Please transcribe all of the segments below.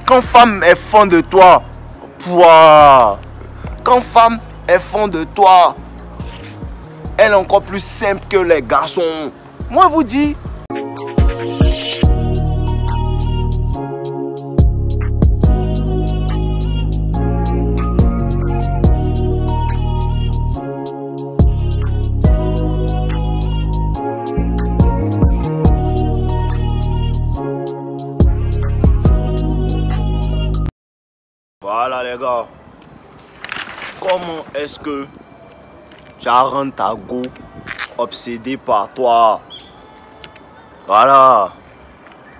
Quand femme est fan de toi, pouah, quand femme est fan de toi, elle est encore plus simple que les garçons. Moi, je vous dis. Voilà les gars, comment est-ce que tu as rendu ta go obsédée par toi? Voilà.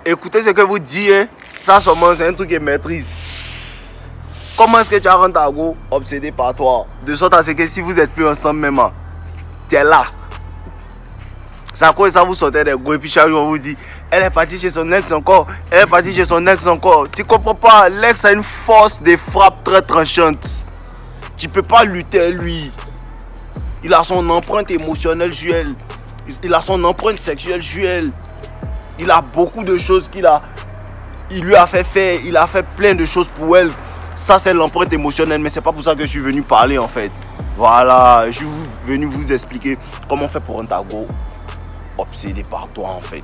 Écoutez ce que vous dites, hein? Ça seulement c'est un truc qui maîtrise. Comment est-ce que tu as rendu ta go obsédée par toi? De sorte à ce que si vous n'êtes plus ensemble même, tu es là. Ça quoi ça vous sortez des go et puis chaque jour on vous dit elle est partie chez son ex encore, elle est partie chez son ex encore. Tu comprends pas, l'ex a une force de frappe très tranchante. Tu peux pas lutter à lui. Il a son empreinte émotionnelle sur elle. Il a son empreinte sexuelle sur elle. Il a beaucoup de choses il lui a fait faire, il a fait plein de choses pour elle. Ça c'est l'empreinte émotionnelle, mais c'est pas pour ça que je suis venu parler en fait. Voilà, je suis venu vous expliquer comment on fait pour un tago obsédé par toi en fait.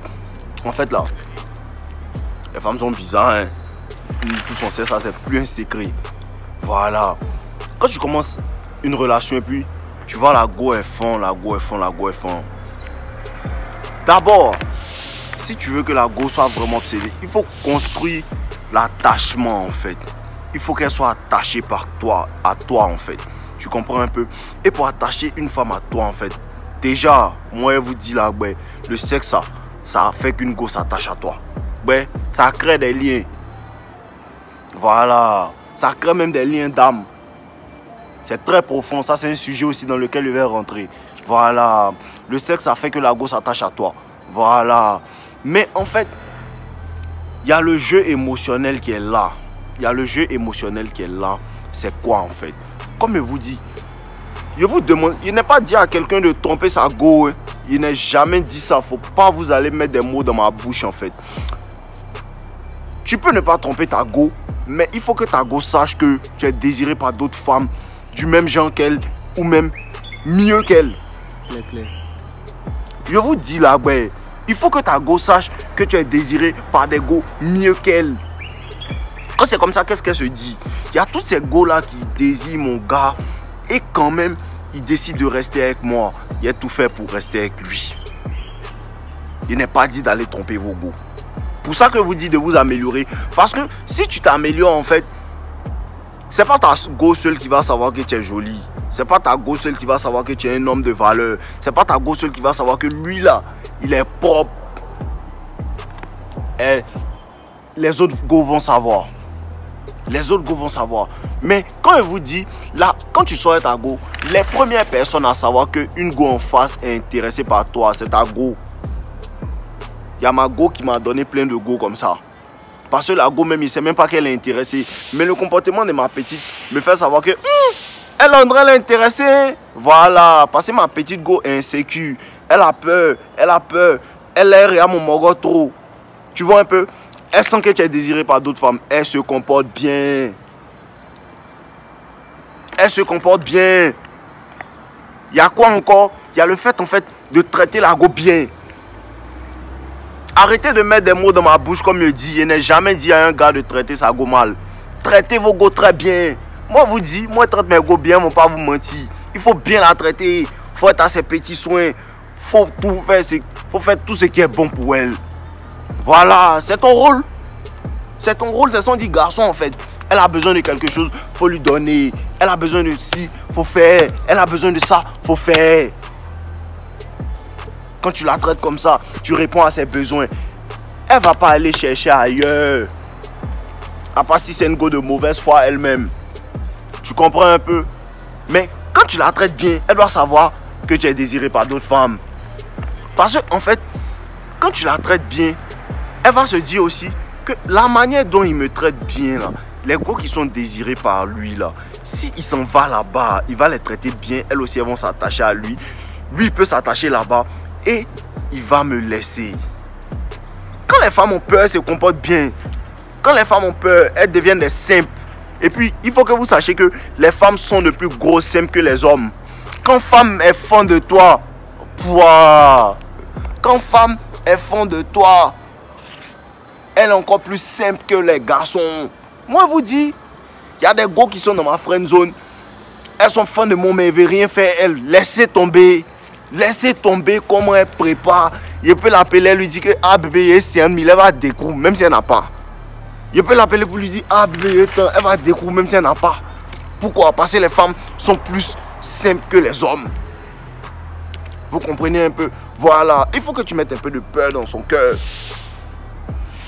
En fait là, les femmes sont bizarres, hein. Tout son sexe, ça c'est plus un secret. Voilà. Quand tu commences une relation et puis tu vois la go est fond, la go est fond, la go est fond. D'abord, si tu veux que la go soit vraiment obsédée, il faut construire l'attachement en fait. Il faut qu'elle soit attachée par toi, à toi en fait. Tu comprends un peu? Et pour attacher une femme à toi en fait, déjà, moi je vous dis là, ouais, le sexe ça fait qu'une go s'attache à toi. Ouais, ça crée des liens. Voilà. Ça crée même des liens d'âme. C'est très profond. Ça, c'est un sujet aussi dans lequel je vais rentrer. Voilà. Le sexe, ça fait que la go s'attache à toi. Voilà. Mais en fait, il y a le jeu émotionnel qui est là. Il y a le jeu émotionnel qui est là. C'est quoi en fait? Comme je vous dis, je vous demande, il n'est pas dit à quelqu'un de tromper sa go. Hein. Il n'est jamais dit ça. Faut pas vous aller mettre des mots dans ma bouche en fait. Tu peux ne pas tromper ta go, mais il faut que ta go sache que tu es désiré par d'autres femmes du même genre qu'elle ou même mieux qu'elle. Clair. Je vous dis là, ouais, il faut que ta go sache que tu es désiré par des go mieux qu'elle. Quand c'est comme ça, qu'est-ce qu'elle se dit? Il y a tous ces go là qui désirent mon gars et quand même, il décide de rester avec moi. Il a tout fait pour rester avec lui. Il n'est pas dit d'aller tromper vos go. Pour ça que je vous dis de vous améliorer. Parce que si tu t'améliores en fait, c'est pas ta go seule qui va savoir que tu es jolie. C'est pas ta go seule qui va savoir que tu es un homme de valeur. C'est pas ta go seule qui va savoir que lui là, il est propre. Et les autres go vont savoir. Les autres go vont savoir. Mais quand je vous dis, là, quand tu sors ta go, les premières personnes à savoir qu'une go en face est intéressée par toi, c'est ta go. Il y a ma go qui m'a donné plein de go comme ça. Parce que la go même, il ne sait même pas qu'elle est intéressée. Mais le comportement de ma petite me fait savoir que elle André l'intéressée. Voilà, parce que ma petite go est insécure. Elle a peur, elle a peur. Elle est à mon mogo trop. Tu vois un peu? Elle sent que tu es désiré par d'autres femmes. Elle se comporte bien. Elle se comporte bien. Il y a quoi encore? Il y a le fait en fait de traiter la go bien. Arrêtez de mettre des mots dans ma bouche comme je dis. Je n'ai jamais dit à un gars de traiter sa go mal. Traitez vos go très bien. Moi vous dis, moi je traite mes go bien, je ne vais pas vous mentir. Il faut bien la traiter. Il faut être à ses petits soins. Faut faire tout ce qui est bon pour elle. Voilà, c'est ton rôle. C'est ton rôle, c'est son dit garçon en fait. Elle a besoin de quelque chose, il faut lui donner. Elle a besoin de ci, il faut faire. Elle a besoin de ça, il faut faire. Quand tu la traites comme ça, tu réponds à ses besoins. Elle ne va pas aller chercher ailleurs. À part si c'est une go de mauvaise foi elle-même. Tu comprends un peu? Mais quand tu la traites bien, elle doit savoir que tu es désiré par d'autres femmes. Parce que en fait, quand tu la traites bien, elle va se dire aussi que la manière dont il me traite bien, là, les gars qui sont désirés par lui, là, s'il s'en va là-bas, il va les traiter bien, elles aussi elles vont s'attacher à lui. Lui, il peut s'attacher là-bas et il va me laisser. Quand les femmes ont peur, elles se comportent bien. Quand les femmes ont peur, elles deviennent des simples. Et puis, il faut que vous sachiez que les femmes sont de plus gros simples que les hommes. Quand femme est fan de toi, quand femme est fan de toi, elle est encore plus simple que les garçons. Moi, je vous dis, il y a des gars qui sont dans ma friend zone. Elles sont fans de moi, mais elles ne veulent rien faire. Elles, laissez tomber. Laissez tomber comment elle prépare. Je peux l'appeler, lui dire que ah bébé, c'est un mille, elle va découvrir, même si elle n'a pas. Je peux l'appeler pour lui dire ah bébé, elle va découvrir, même si elle n'a pas. Pourquoi? Parce que les femmes sont plus simples que les hommes. Vous comprenez un peu? Voilà. Il faut que tu mettes un peu de peur dans son cœur.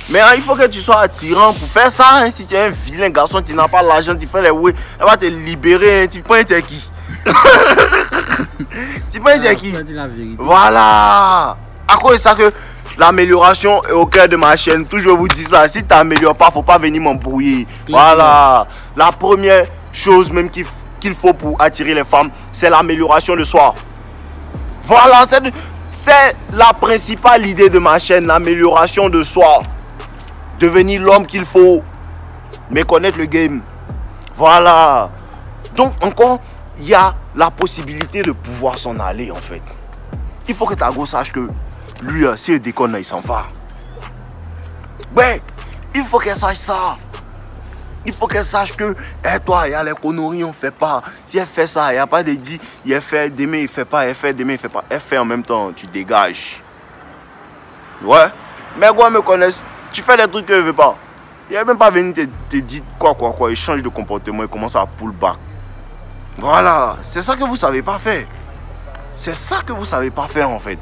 Mais il faut que tu sois attirant pour faire ça. Hein. Si tu es un vilain garçon, tu n'as pas l'argent, tu fais les ouais, elle va te libérer. Hein. Tu prends t'es qui? Tu prends t'es qui? Voilà. À cause de ça que l'amélioration est au cœur de ma chaîne. Toujours je vous dis ça. Si tu n'améliores pas, il ne faut pas venir m'embrouiller. Voilà. La première chose même qu'il faut pour attirer les femmes, c'est l'amélioration de soi. Voilà. C'est la principale idée de ma chaîne, l'amélioration de soi. Devenir l'homme qu'il faut. Mais connaître le game. Voilà. Donc encore, il y a la possibilité de pouvoir s'en aller en fait. Il faut que ta go sache que lui, s'il déconne, il s'en va. Ouais, il faut qu'elle sache ça. Il faut qu'elle sache que, toi, il y a les conneries, on ne fait pas. Si elle fait ça, il n'y a pas de dire, il fait demain, il ne fait pas, elle fait demain, il ne fait pas. Elle fait en même temps, tu dégages. Ouais. Mais quoi me connaissent, tu fais des trucs que je ne veux pas. Il n'est même pas venu te dire quoi. Il change de comportement, il commence à pull back. Voilà. C'est ça que vous ne savez pas faire. C'est ça que vous ne savez pas faire en fait.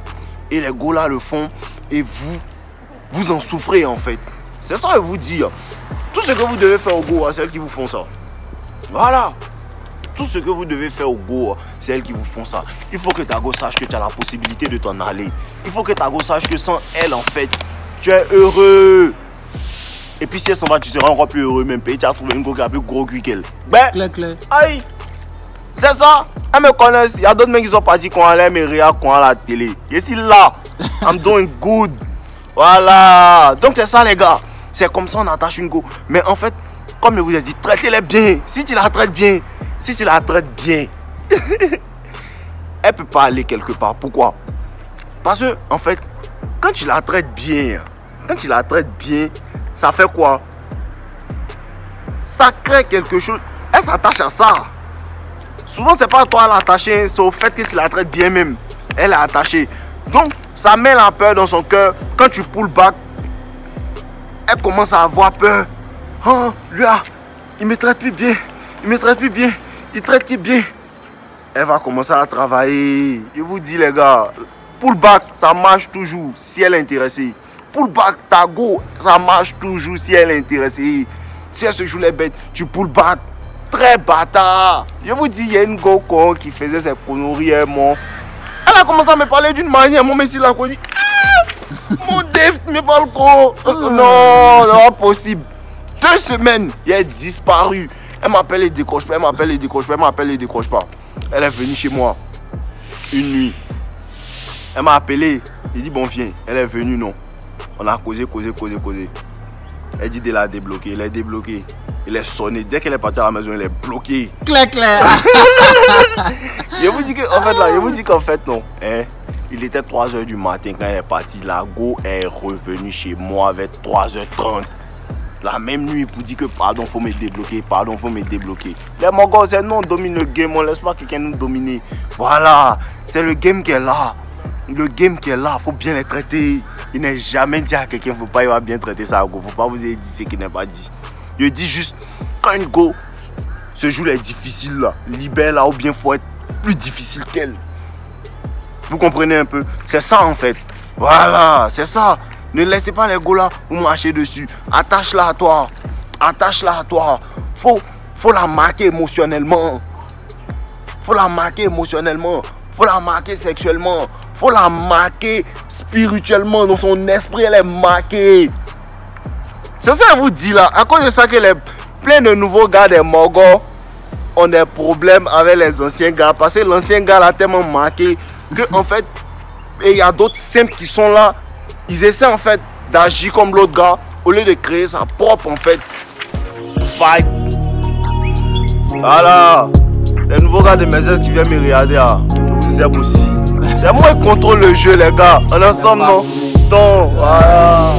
Et les gars là le font et vous en souffrez en fait. C'est ça que je vous dis. Tout ce que vous devez faire au go, c'est elles qui vous font ça. Voilà. Tout ce que vous devez faire au go, c'est elles qui vous font ça. Il faut que ta go sache que tu as la possibilité de t'en aller. Il faut que ta go sache que sans elle en fait, tu es heureux. Et puis si elle s'en va, tu seras encore plus heureux même. Et tu as trouvé une go qui a plus gros cul qu'elle. Ben, clair. Aïe. C'est ça. Elles me connaissent. Il y a d'autres mecs qui sont partis quand elle me regarde quand à la télé. Je suis là. I'm doing good. Voilà. Donc c'est ça les gars. C'est comme ça on attache une go. Mais en fait, comme je vous ai dit, traitez-les bien. Si tu la traites bien, elle peut pas aller quelque part. Pourquoi? Parce que en fait, quand tu la traites bien, ça fait quoi? Ça crée quelque chose. Elle s'attache à ça. Souvent, c'est pas toi à l'attacher, c'est au fait que tu la traites bien même. Elle est attachée. Donc, ça met la peur dans son cœur. Quand tu pull back, elle commence à avoir peur. Oh, lui là, il me traite plus bien. Il traite qui bien. Elle va commencer à travailler. Je vous dis les gars, pull back, ça marche toujours si elle est intéressée. Pull back, ta go, ça marche toujours si elle est intéressée. Si elle se joue les bêtes, tu pull back. Très bâtard. Je vous dis, il y a une go qui faisait ses conneries. Elle a commencé à me parler d'une manière. Mon messie l'a dit. Mon Dave, me parle con. Non, c'est pas possible. 2 semaines, il a disparu. Elle m'appelle et décroche pas. Elle est venue chez moi une nuit. Elle m'a appelé. Il dit bon viens. Elle est venue non. On a causé. Elle dit de la débloquer. Elle est débloquée. Il est sonné. Dès qu'elle est partie à la maison, elle est bloquée. Clair. Je vous dis qu'en fait, non. Hein, il était 3 h du matin quand elle est partie. La go est revenue chez moi avec 3 h 30. La même nuit pour dire que pardon, faut me débloquer. Les Mongols, c'est nous on domine le game. On laisse pas quelqu'un nous dominer. Voilà. C'est le game qui est là. Faut bien les traiter. Il n'est jamais dit à quelqu'un, faut pas il va bien traiter ça. Faut pas vous dire ce qu'il n'est pas dit. Je dis juste, quand une go se joue les difficiles là, libère là, ou bien faut être plus difficile qu'elle. Vous comprenez un peu? C'est ça en fait. Voilà, c'est ça. Ne laissez pas les go là vous marcher dessus. Attache-la à toi. Faut la marquer émotionnellement. Faut la marquer sexuellement. Faut la marquer spirituellement. Dans son esprit, elle est marquée. C'est ça que je vous dis là. À cause de ça que plein de nouveaux gars des Mogos ont des problèmes avec les anciens gars. Parce que l'ancien gars l'a tellement marqué que en fait, il y a d'autres simples qui sont là. Ils essaient en fait d'agir comme l'autre gars au lieu de créer sa propre en fait fight. Voilà. Les nouveaux gars de Mercedes qui viennent me regarder, vous aiment aussi. C'est moi qui contrôle le jeu, les gars. On est ensemble, non? Donc, voilà.